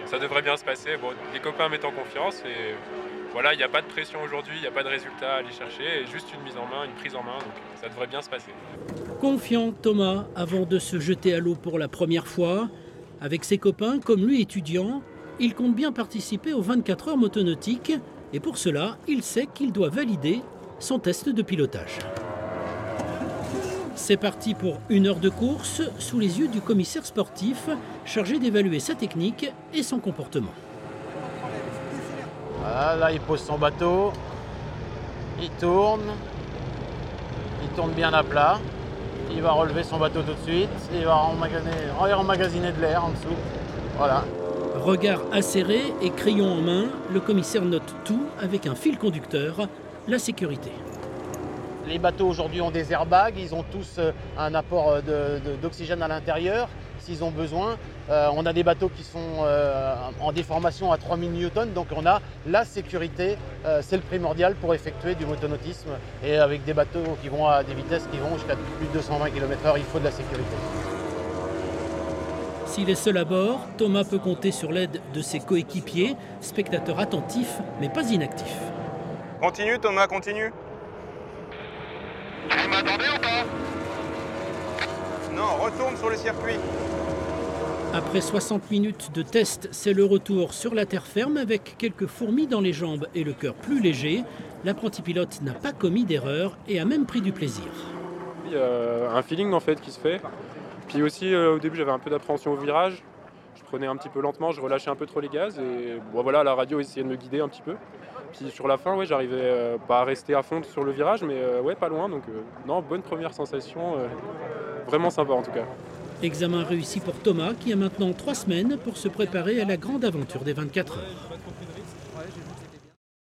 ça devrait bien se passer. Bon, les copains mettent en confiance et voilà, il n'y a pas de pression aujourd'hui, il n'y a pas de résultat à aller chercher, et juste une mise en main, une prise en main, donc ça devrait bien se passer. Confiant, Thomas, avant de se jeter à l'eau pour la première fois, avec ses copains, comme lui étudiant, il compte bien participer aux 24 heures motonautiques et pour cela, il sait qu'il doit valider son test de pilotage. C'est parti pour 1 heure de course sous les yeux du commissaire sportif chargé d'évaluer sa technique et son comportement. Voilà, là il pose son bateau, il tourne bien à plat, il va relever son bateau tout de suite, et il va emmagasiner de l'air en dessous. Voilà. Regard acéré et crayon en main, le commissaire note tout avec un fil conducteur, la sécurité. Les bateaux aujourd'hui ont des airbags, ils ont tous un apport d'oxygène à l'intérieur s'ils ont besoin. On a des bateaux qui sont en déformation à 3000 newtons, donc on a la sécurité, c'est le primordial pour effectuer du motonautisme. Et avec des bateaux qui vont à des vitesses qui vont jusqu'à plus de 220 km/h, il faut de la sécurité. S'il est seul à bord, Thomas peut compter sur l'aide de ses coéquipiers, spectateurs attentifs mais pas inactifs. Continue Thomas, continue. Vous m'attendez ou pas? Non, retourne sur le circuit. Après 60 minutes de test, c'est le retour sur la terre ferme avec quelques fourmis dans les jambes et le cœur plus léger. L'apprenti pilote n'a pas commis d'erreur et a même pris du plaisir. Il y a un feeling en fait qui se fait. Puis aussi au début j'avais un peu d'appréhension au virage. Je prenais un petit peu lentement, je relâchais un peu trop les gaz et bon, voilà, la radio essayait de me guider un petit peu. Puis sur la fin, ouais, j'arrivais pas à rester à fond sur le virage, mais ouais, pas loin. Donc non, bonne première sensation, vraiment sympa en tout cas. Examen réussi pour Thomas qui a maintenant 3 semaines pour se préparer à la grande aventure des 24 heures.